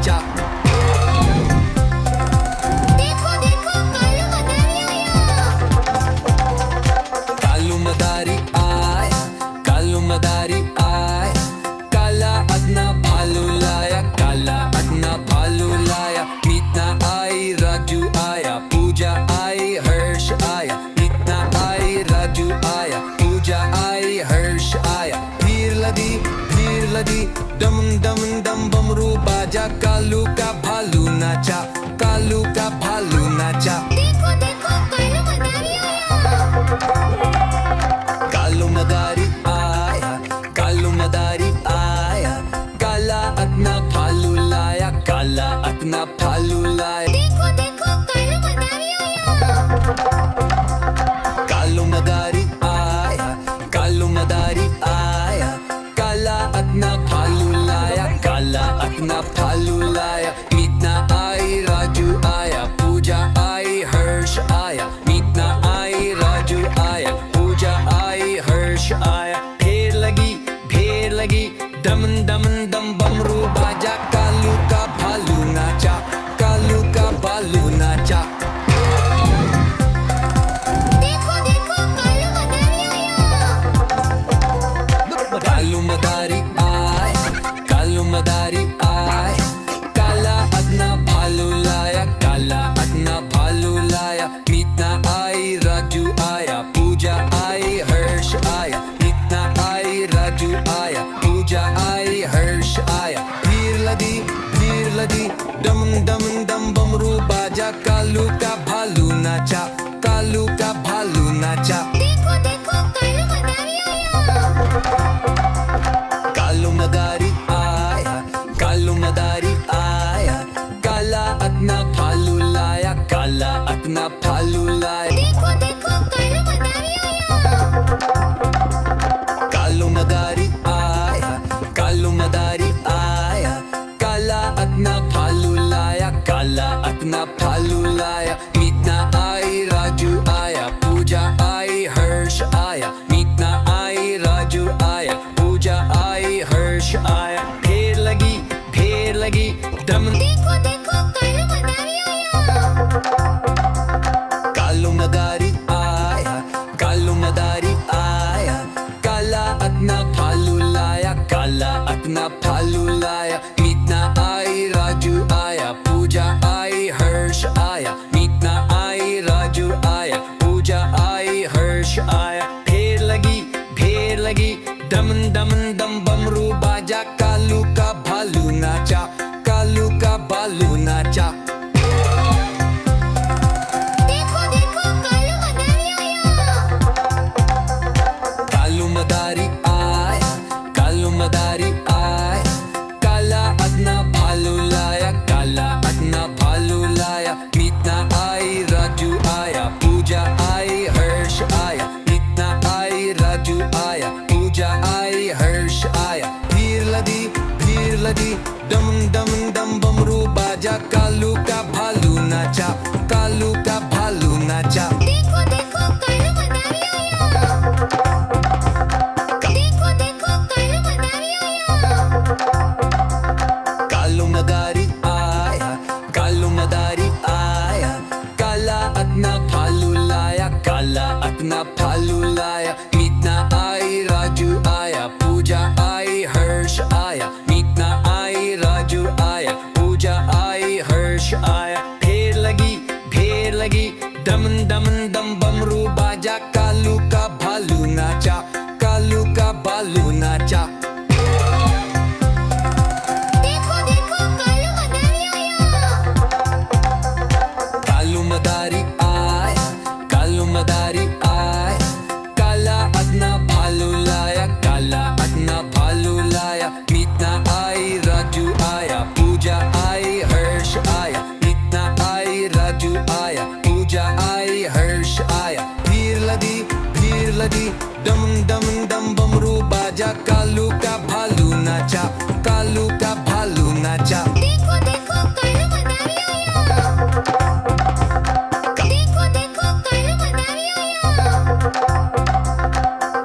नाचा। देखो देखो कालू मदारी आया। कालू मदारी आया, कालू मदारी आया, काला अदना भालू लाया, काला अदना भालू लाया। मीतना आई, राजू आया, पूजा आई, हर्ष आया। मीतना आई, राजू आया, पूजा आई, हर्ष आया। भीड़ लगी डम डम डम बमरू बाजा, कालू का भालू नाचा, कालू का भालू नाचा। देखो देखो कालू मदारी आया। कालू मदारी आया, कालू मदारी आया, काला अदना भालू लाया, काला अदना भालू लाया। देखो देखो कालू मदारी आया। कालू मदारी आया, कालू मदारी आया, काला अदना भालू लाया, काला अदना भालू लाया। मीतना आई, राजू आया, पूजा आई, हर्ष आया। मीतना आई, राजू आया, पूजा आई, हर्ष आया। ढेर लगी डम डम डम बमरू बाजा, कालू का भालू नाचा, कालू का भालू नाचा। देखो देखो कालू मदारी आया। कालू मदारी आया, कालू मदारी आया, काला अदना भालू लाया, काला अदना भालू लाया। मीतना आई, राजू आया, पूजा आई, हर्ष आया। मीतना आई, राजू आया, पूजा आई, हर्ष आया। भीड़ लगी डम डम डम बमरू बाजा, कालू का भालू नाचा, कालू का भालू नाचा। देखो देखो कालू मदारी आया। कालू मदारी आया, कालू मदारी आया, काला अदना भालू लाया, काला अदना भालू लाया। देखो देखो कालू मदारी आया। कालू मदारी आया, कालू मदारी आया, काला अदना भालू लाया, काला अदना भालू लाया। मीतना आई, राजू आया, पूजा आई, हर्ष आया। मीतना आई, राजू आया, पूजा आई, हर्ष आया। ढेर लगी डम। देखो देखो कालू मदारी आया। कालू मदारी आया, कालू मदारी आया, काला अदना भालू लाया, काला अदना भालू लाया। मीतना आई, राजू आया, पूजा आई, हर्ष आया। मीतना आई, राजू आया, पूजा आई, हर्ष आया। ढेर लगी डम डम डम बमरू बाजा, कालू का भालू नाचा, कालू का भालू नाचा। देखो देखो कालू मदारी आया। कालू मदारी आया, कालू मदारी आया, काला अदना भालू लाया, काला अदना भालू लाया। मीतना आई, राजू आया, पूजा आई, हर्ष आया। मीतना आई, राजू आया, पूजा आई, हर्ष आया। भीड़ लगी डम डम डम बमरू बाजा, कालू का भालू नाचा, कालू का भालू नाचा। देखो देखो कालू मदारी आया। देखो देखो कालू मदारी आया। कालू मदारी आया, कालू मदारी आया, काला अदना भालू लाया, काला अदना भालू लाया। मीतना आई, राजू आया, पूजा आई, हर्ष आया। मीतना आई, राजू आया, पूजा आई, हर्ष आया। ढेर लगी डम डम डम बमरू बाजा, कालू का भालू नाचा, कालू का भालू नाचा। देखो देखो कालू मदारी आया। कालू मदारी आया, कालू मदारी आया, काला अदना भालू लाया, काला अदना भालू लाया। मीतना आई, राजू आया, पूजा आई, हर्ष आया। मीतना आई, राजू आया, पूजा आई, हर्ष आया। भीड़ लगी डम डम डम बमरू बाजा, कालू का भालू नाचा, कालू का भालू नाचा। देखो देखो कालू मदारी आया। देखो देखो कालू मदारी आया।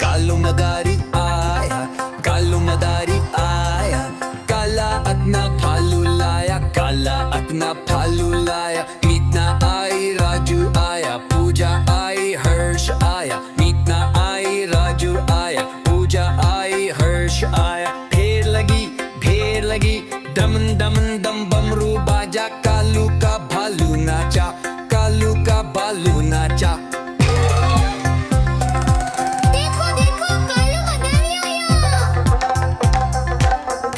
कालू मदारी आया, कालू मदारी आया, काला अदना भालू लाया, काला अपना भालू लाया, मीतना आई राजू आया, पूजा आई हर्ष आया, मीतना आई राजू आया, पूजा आई हर्ष आया। ढेर लगी दमन दमन दम बमरू बाजा, कालू का भालू नाचा, कालू का भालू नाचा। देखो देखो कालू मदारी आया।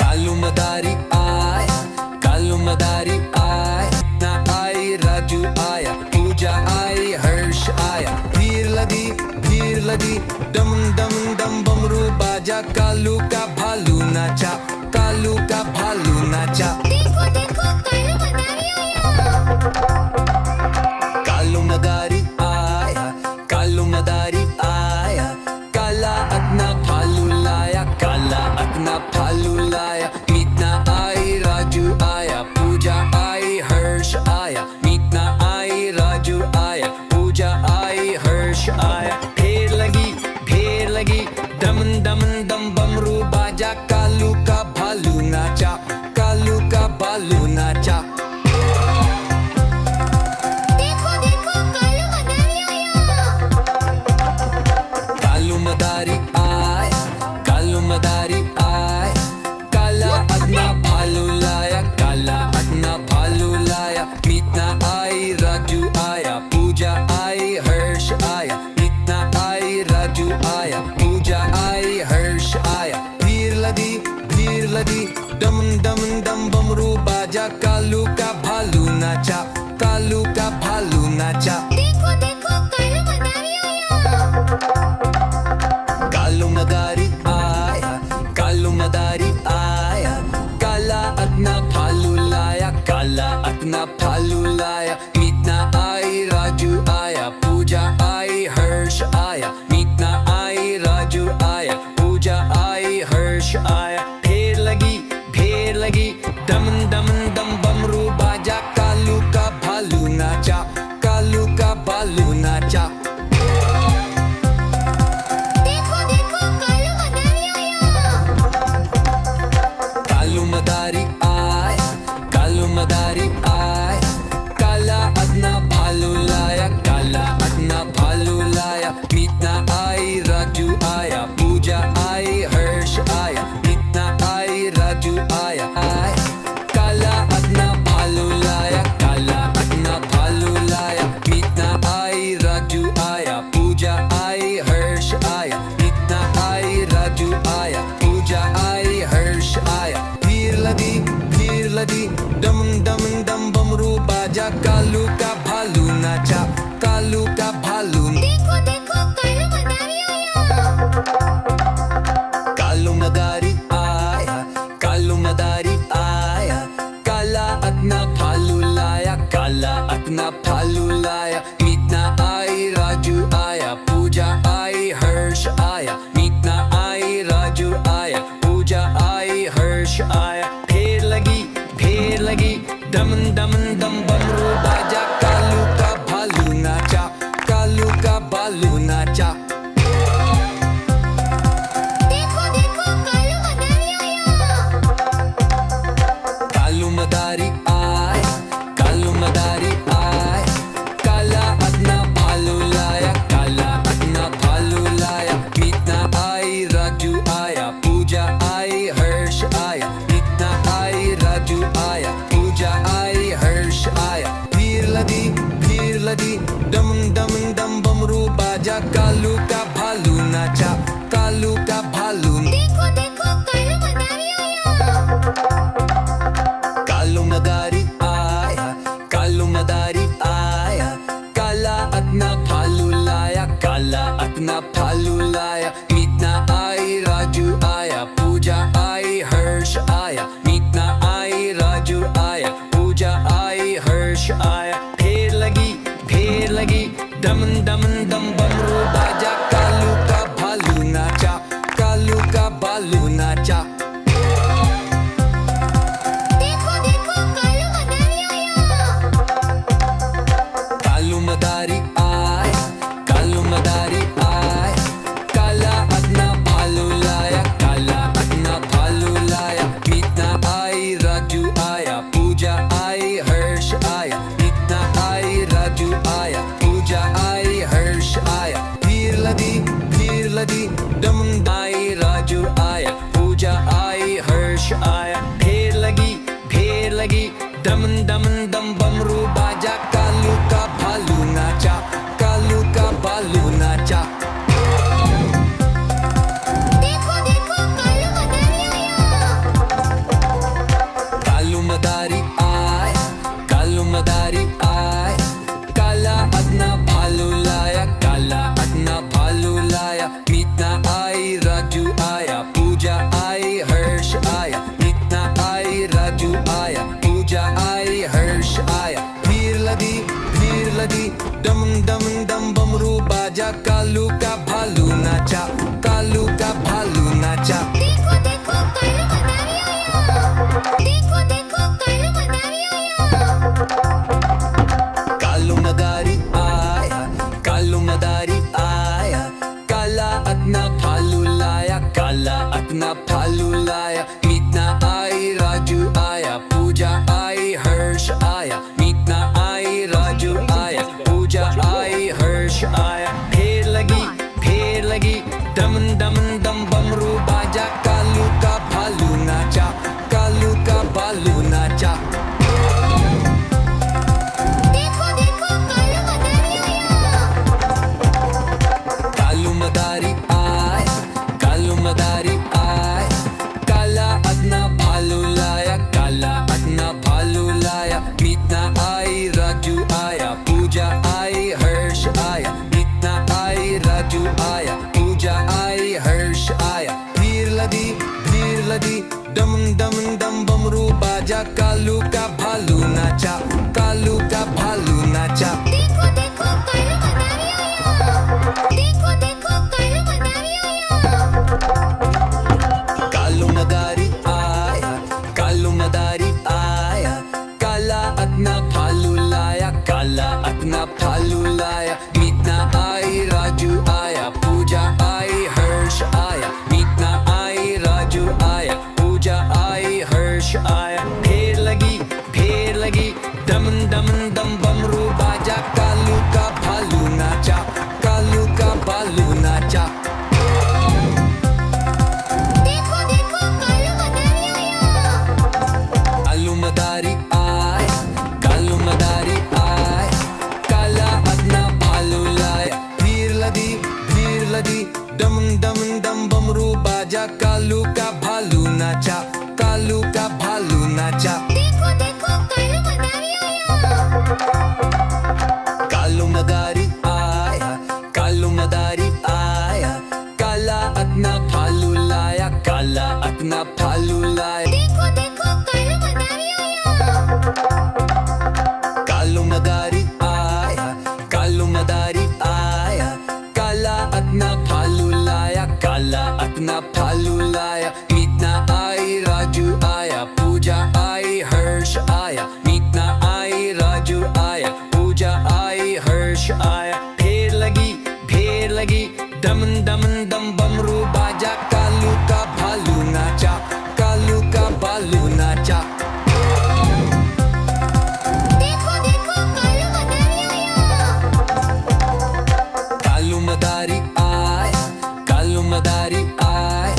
कालू मदारी आया, कालू मदारी आया, ना आई राजू आया, पूजा आई हर्ष आया। भीड़ लगी दम दम दम बमरू बाजा, कालू का भालू नाचा, कालू का भालू नाचा। देखो देखो कालू मदारी आया। कालू मदारी आया, कालू मदारी आया, काला अपना भालू लाया, काला अपना भालू लाया, मीतना आई राजू आया, पूजा आई हर्ष आया, मीतना आई राजू आया, पूजा आई हर्ष आया। ढेर लगी दमन दमन दम बमरू बाजा, कालू का भालू नाचा, कालू का भालू नाचा। देखो देखो कालू मदारी आया। कालू मदारी आया, कालू मदारी आया, काला अपना भालू लाया, काला अपना भालू लाया, मीतना आई राजू आया, पूजा आई हर्ष आया, मीतना आई राजू आया, पूजा आई हर्ष आया। भीड़ लगी दमन दमन दम बमरू बाजा, कालू का भालू नाचा, कालू का भालू नाचा। देखो देखो कालू मदारी आया। कालू मदारी आया, कालू मदारी आया, काला अपना भालू लाया, काला अपना भालू लाया, मीतना आई राजू आया, पूजा आई हर्ष आया, मीतना आई राजू आया, पूजा आई हर्ष आया। ढेर लगी दमन दमन दम बमरू बाजा, कालू का भालू नाचा, कालू का भालू नाचा। देखो देखो कालू मदारी आया। कालू मदारी आया, कालू मदारी आया, काला अपना भालू लाया, काला अपना भालू लाया, मीतना आई राजू आया, पूजा आई हर्ष आया, मीतना आई राजू आया। काला अपना भालू लाया, काला अपना भालू लाया, मीतना आई राजू आया, पूजा आई हर्ष आया, मीतना आई राजू आया, पूजा आई हर्ष आया। भीड़ लगी दमन दमन दम बमरू बाजा, कालू का भालू नाचा, कालू का भालू। देखो देखो कालू मदारी आया। कालू मदारी आया, कालू मदारी आया, काला अपना भालू लाया, काला अपना भालू लाया, मीतना आई राजू आया, पूजा आई हर्ष आया, मीतना आई राजू आया, पूजा आई हर्ष आया। ढेर लगी दमन दमन दम बमरू बाजा, कालू का भालू नाचा, कालू का भालू नाचा। देखो देखो कालू मदारी आया। कालू मदारी आया, कालू मदारी आया, काला अपना भालू लाया, काला अपना भालू लाया, मीतना आई राजू आया, पूजा आई हर्ष आया, मीतना आई राजू आया, पूजा आई हर्ष आया। भीड़ लगी दमन दमन दम बमरू बाजा, कालू का भालू नाचा, कालू का भालू। देखो देखो कालू मदारी आया। कालू मदारी आया, कालू मदारी आया, काला अपना भालू लाया, काला अपना भालू लाया, मीतना आई राजू आया, पूजा आई हर्ष आया, मीतना आई राजू आया, पूजा आई हर्ष आया। ढेर लगी दमन दमन दम बमरू बाजा, कालू का भालू नाचा, कालू का भालू नाचा। देखो देखो कालू मदारी आया, कालू मदारी आया, काला अदना भालू लाया, काला अदना भालू लाया, मीतना आई राजू आया, पूजा आई हर्ष आया, मीतना आई राजू आया, पूजा आई हर्ष आया, भीड़ लगी दम दम दम बमरू बाजा, कालू का भालू नाचा, कालू का भालू नाचा। देखो देखो कालू मदारी आया, देखो देखो कालू मदारी आया। कालू मदारी आया, कालू मदारी आया, काला अदना भालू लाया, काला अदना भालू लाया, मीतना आई राजू आया, पूजा आई हर्ष आया, मीतना आई राजू आया, पूजा आई हर्ष आया, फेर लगी दम दम दम बमरू बाजा, कालू का भालू नाचा, कालू का भालू नाचा। देखो देखो कालू मदारी आया, कालू मदारी आया, कालू मदारी आया, काला अदना भालू लाया, काला अदना भालू लाया, मीतना आई राजू आया, पूजा आई हर्ष आया, मीतना आई राजू आया, पूजा आई हर्ष आया, भीड़ लगी दम दम दम बमरू बाजा, कालू का भालू नाचा, कालू का भालू नाचा। देखो देखो कालू मदारी आया, देखो देखो कालू मदारी आया। कालू मदारी आया, कालू मदारी आया, काला अदना भालू लाया, काला अदना भालू लाया, मीतना आई राजू आया, पूजा आई हर्ष आया, मीतना आई राजू आया, पूजा आई हर्ष आया, फेर लगी दम दम दम बमरू बाजा, कालू का भालू नाचा, कालू का भालू नाचा। देखो देखो कालू मदारी आया, कालू मदारी आया, कालू मदारी आया, काला अदना भालू लाया, भीड़ लगी दम दम दम बमरू बाजा, कालू का भालू नाचा, कालू का भालू नाचा। देखो देखो कालू मदारी आया, कालू मदारी आया, कालू मदारी आया, काला अदना भालू लाया, काला अदना भालू लाया, देखो देखो कालू मदारी आया। कालू मदारी आया, कालू मदारी आया, काला अदना भालू लाया, काला अदना भालू लाया, मीतना आई राजू आया, पूजा आई हर्ष आया, मीतना आई राजू आया, पूजा आई हर्ष आया, फेर लगी दम दम दम बमरू बाजा, कालू का भालू नाचा, कालू का भालू नाचा। देखो देखो कालू मदारी आया, कालू मदारी आया, कालू मदारी आया,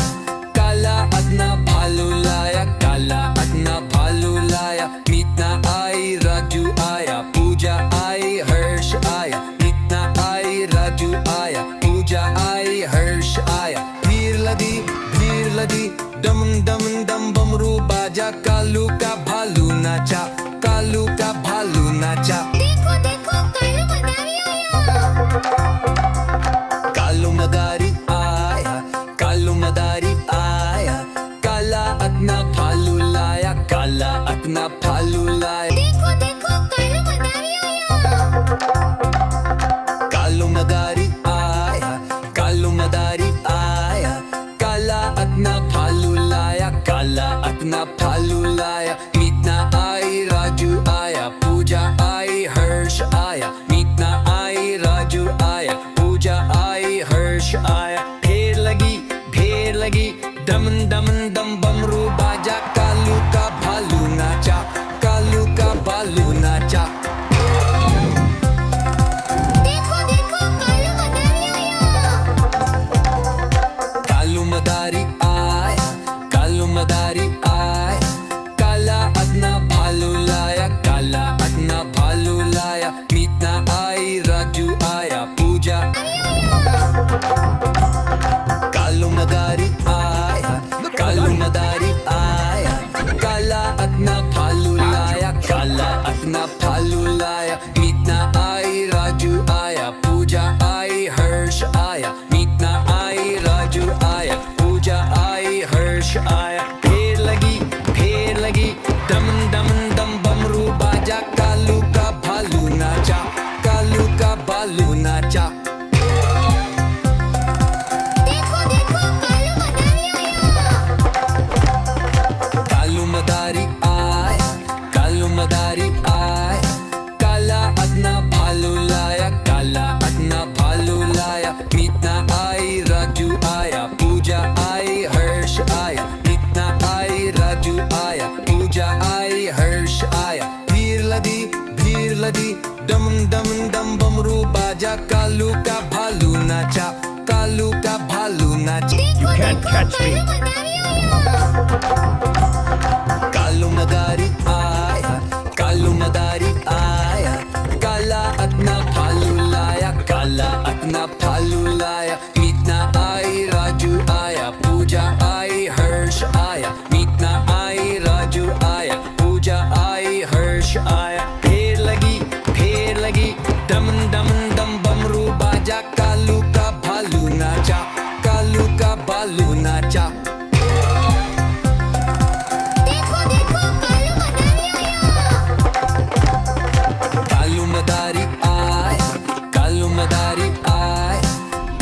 काला अदना भालू लाया, काला अदना भालू लाया, मीतना आई राजू आया, पूजा आई हर्ष आया, मीतना आई राजू आया, पूजा आई हर्ष आया, भीड़ लगी दम दम दम बमरू बाजा, कालू का भालू नाचा, कालू का भालू नाचा। देखो देखो कालू मदारी आया, कालू मदारी आया, कालू मदारी आया, काला अदना भालू लाया, काला अदना भालू लाया, देखो देखो कालू मदारी आया, कालू मदारी आया, कालू मदारी आया, काला अदना भालू लाया, काला अदना भालू लाया, मीतना आई राजू आया, पूजा आई हर्ष आया, मीतना आई राजू आया, पूजा आई हर्ष आया, फेर लगी दम दम दम बमरू बाजा, कालू का भालू नाचा, कालू का अपना भालू लाया, मीतना आई राजू आया, पूजा आई हर्ष आया, मीतना आई राजू आया, पूजा आई हर्ष आया। फेर लगी डम डम डम बमरू बाजा, कालू का भालू नाचा, कालू का भालू नाचा। देखो देखो कालू मदारी आया, कालू मदारी आया, काला अपना भालू लाया, काला अपना भालू लाया, मीतना आई राजू आया, पूजा आई हर्ष आया, मीतना आई राजू आया, पूजा आई हर्ष आया। भीड़ लदी डम डम डम बमरू बाजा, कालू का भालू नाचा, कालू का भालू नाचा। देखो can't catch me. कालू मदारी आया, कालू मदारी आया, काला अपना भालू लाया, काला अपना भालू लाया, मीतना आई राजू आया, पूजा आई हर्ष आया, मीतना आई राजू आया, पूजा आई हर्ष आया। फेर लगी डम डम डम बमरू बाजा, कालू का भालू नाचा, कालू का भालू नाचा। देखो देखो कालू मदारी आया, कालू मदारी आया,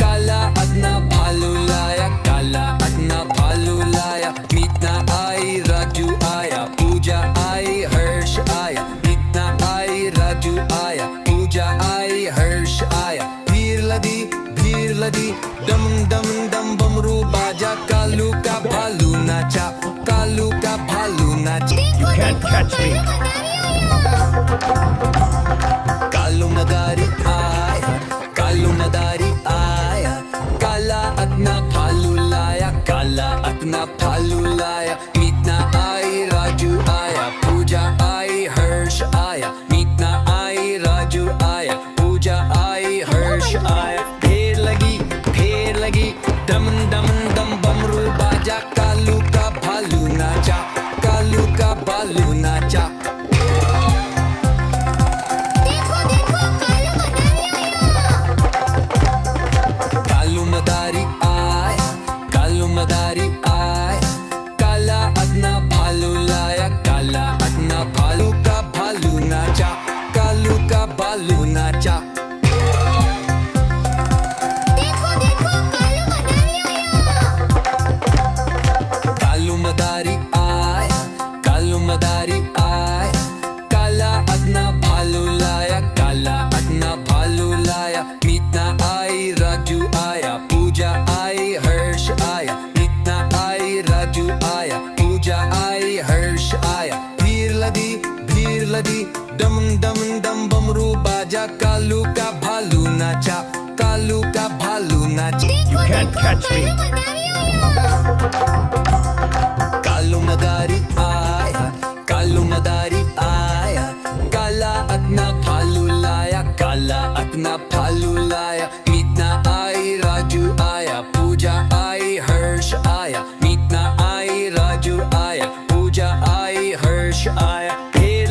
काला अपना भालू लाया, काला अपना भालू लाया, मीतना आई राजू आया, पूजा आई हर्ष आया, मीतना आई राजू आया, पूजा आई हर्ष आया। भीड़ लदी डम डम डम बमरू बाजा, कालू का भालू नाचा, कालू का भालू नाचा। देखो can't catch me. कालू मदारी आया, कालू मदारी आया, काला अपना भालू लाया, काला अपना भालू लाया, मीतना आई राजू आया, पूजा आई हर्ष आया, मीतना आई राजू आया, पूजा आई हर्ष आया। फेर लगी डम डम डम बमरू बाजा, कालू का भालू नाचा, कालू का भालू नाचा। देखो देखो कालू मदारी आया, कालू मदारी आया, काला अपना भालू लाया, काला अपना भालू का भालू नाचा, कालू का भालू नाचा। देखो देखो कालू मदारी आया, कालू मदारी आया, काला अपना भालू लाया, काला अपना भालू लाया, मीतना आई राजू आया, पूजा आई हर्ष आया, मीतना आई राजू आया, पूजा आई हर्ष आया। भीड़ लदी डम डम डम बमरू बाजा, कालू का भालू नाचा, कालू का भालू नाचा। देखो can't catch me. कालू मदारी आया, कालू मदारी आया, काला अपना भालू लाया, काला अपना भालू लाया, मीतना आई राजू आया, पूजा आई हर्ष आया, मीतना आई राजू आया, पूजा आई हर्ष आया। फेर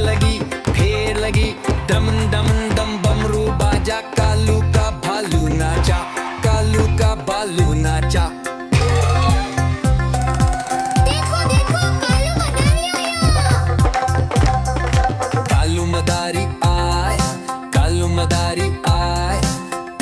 लगी डम डम डम बमरू बाजा, कालू का भालू नाचा, कालू का भालू नाचा। देखो देखो कालू मदारी आया, कालू मदारी आया,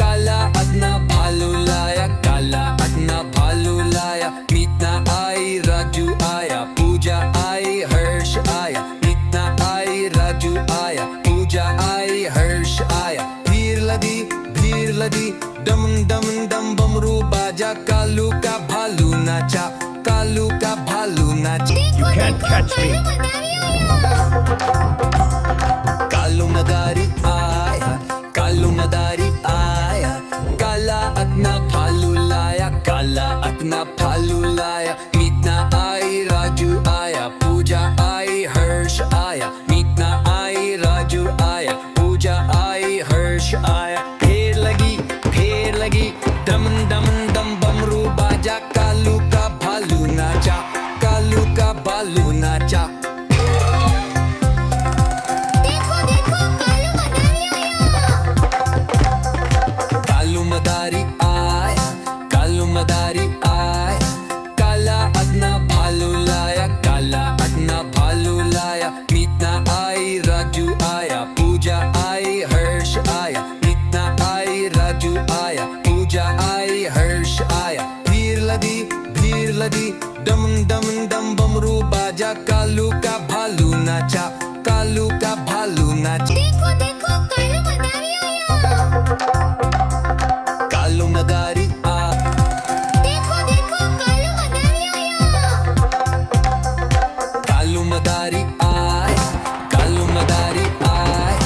काला अपना भालू लाया, काला अपना भालू लाया, मीतना आई राजू आया, पूजा आई हर्ष आया, मीतना आई राजू आया, पूजा आई हर्ष आया। भीड़ लदी डम डम डम बमरू बाजा, कालू का भालू नाचा, कालू का भालू नाचा। देखो can't catch me. कालू मदारी आया, कालू मदारी आया, काला अपना भालू लाया, काला अपना भालू लाया, मीतना आई राजू आया, पूजा आई हर्ष आया, मीतना आई राजू आया, पूजा आई हर्ष आया। फेर लगी डम डम डम बमरू बाजा, कालू का भालू नाचा, कालू का भालू नाचा। नाचा, कालू का भालू नाचा। देखो देखो कालू मदारी आया। कालू मदारी आ, देखो देखो कालू मदारी आया। कालू मदारी आय, कालू मदारी आय।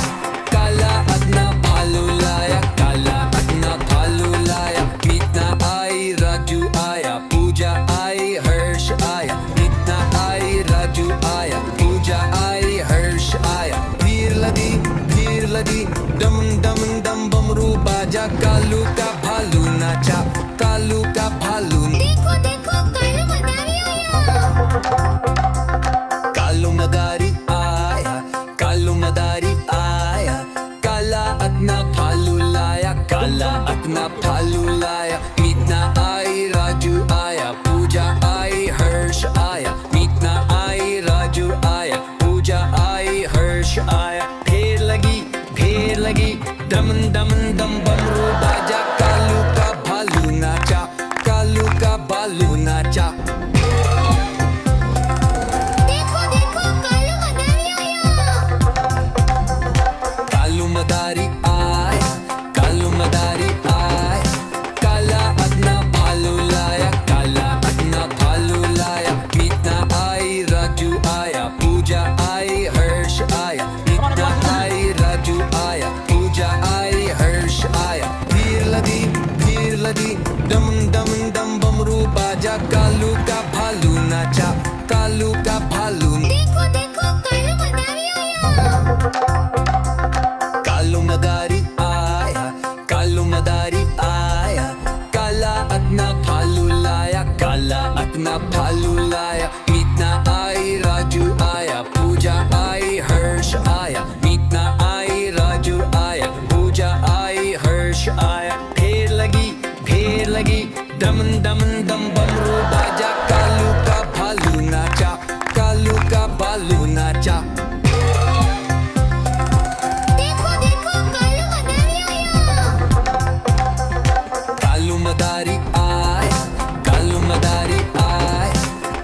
काला अपना भालू लाया, काला अपना भालू लाया। मीतना आई, राजू आया, पूजा आई, हर्ष आया। मीतना आई, राजू आया, पूजा आई, हर्ष आया। भीड़ लगी, डम डम डम बमरू बाजा। कालू का भालू नाचा, कालू का भालू। देखो देखो कालू मदारी आया। कालू मदारी आया, कालू मदारी आया। काला अपना भालू लाया, काला अपना भालू लाया। मीतना आई, राजू आया, पूजा आई, हर्ष आया। मीतना आई, राजू आया, पूजा आई, हर्ष आया। भीड़ लगी, डम डम डम बमरू बाजा। कालू का भालू नाचा, कालू का भालू नाचा। देखो देखो कालू मदारी आया। कालू मदारी आय, कालू मदारी आय। काला अपना भालू लाया, काला अपना भालू लाया। मीतना आई, राजू आया, पूजा आई, हर्ष आया। मीतना आई, राजू आया, पूजा आई, हर्ष आया। भीड़ लगी, डम डम डम बमरू बाजा। कालू का भालू नाचा, कालू का भालू। देखो देखो कालू मदारी आया। कालू मदारी आया, कालू मदारी आया। काला अपना भालू लाया, काला अपना भालू लाया। मीतना आई, राजू आया, पूजा आई, हर्ष आया। मीतना आई, राजू आया, पूजा आई, हर्ष आया। भीड़ लगी, डम डम डम बमरू बाजा। कालू का भालू नाचा, कालू का भालू नाचा। देखो देखो कालू मदारी आया। कालू मदारी आय, कालू मदारी आय।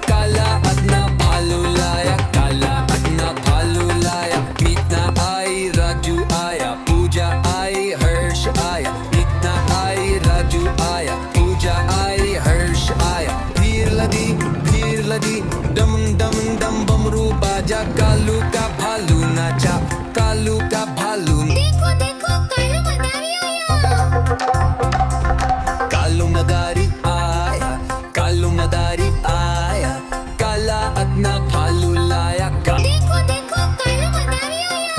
काला अपना भालू लाया, काला अपना भालू लाया। मीतना आई, राजू आया, पूजा आई, हर्ष आया। मीतना आई, राजू आया, पूजा आई, हर्ष आया। भीड़ लगी, डम डम डम बमरू बाजा। कालू का भालू नाचा, कालू का भालू। देखो देखो कालू मदारी आया। कालू मदारी आया, कालू मदारी आया। काला अपना भालू लाया, देखो देखो कालू मदारी आया।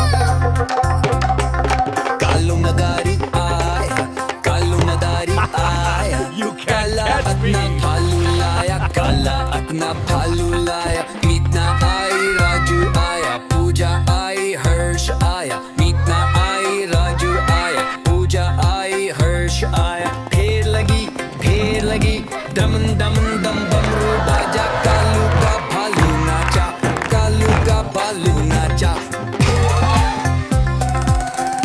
कालू मदारी आया, कालू मदारी आया। काला अपना भालू लाया, काला अपना भालू लाया। मीतना आई, राजू आया, पूजा आई, हर्ष आया। मीतना आई, राजू आया, पूजा आई, हर्ष आया। भीड़ लगी, डम डम डम बमरू बाजा। कालू का भालू नाचा, कालू का भालू नाचा।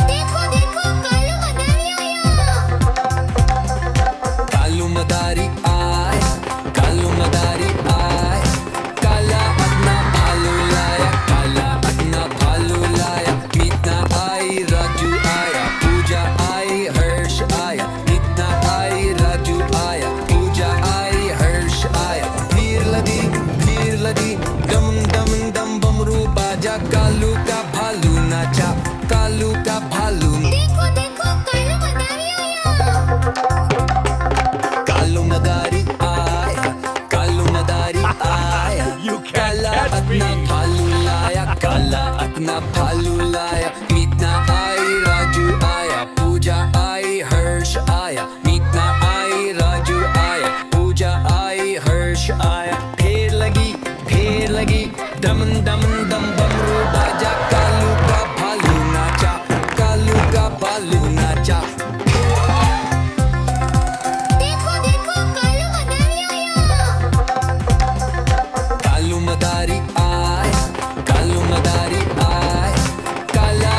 देखो देखो कालू मदारी आया। कालू मदारी आय, कालू मदारी आय। काला अपना भालू लाया, काला अपना भालू लाया। मीतना आई, राजू आया, पूजा आई, हर्ष आया। मीतना आई, राजू आया, पूजा आई, हर्ष आया। भीड़ लगी, डम डम डम बमरू बाजा। कालू का भालू नाचा, कालू का भालू। देखो देखो कालू मदारी आया। कालू मदारी आया, कालू मदारी आया। काला अपना भालू लाया, काला अपना भालू लाया। मीतना आई, राजू आया, पूजा आई, हर्ष आया। मीतना आई, राजू आया, पूजा आई, हर्ष आया। भीड़ लगी, डम डम डम बमरू बाजा। कालू का भालू नाचा, कालू का भालू नाचा। देखो देखो कालू मदारी आया। कालू मदारी आय, कालू मदारी आय। काला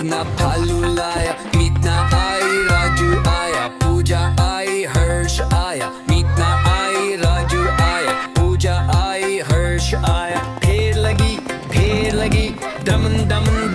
अपना भालू लाया, मीतना आई राजू आया, पूजा आई हर्ष आया, मीतना आई राजू आया, पूजा आई हर्ष आया। फिर लगी डमन डमन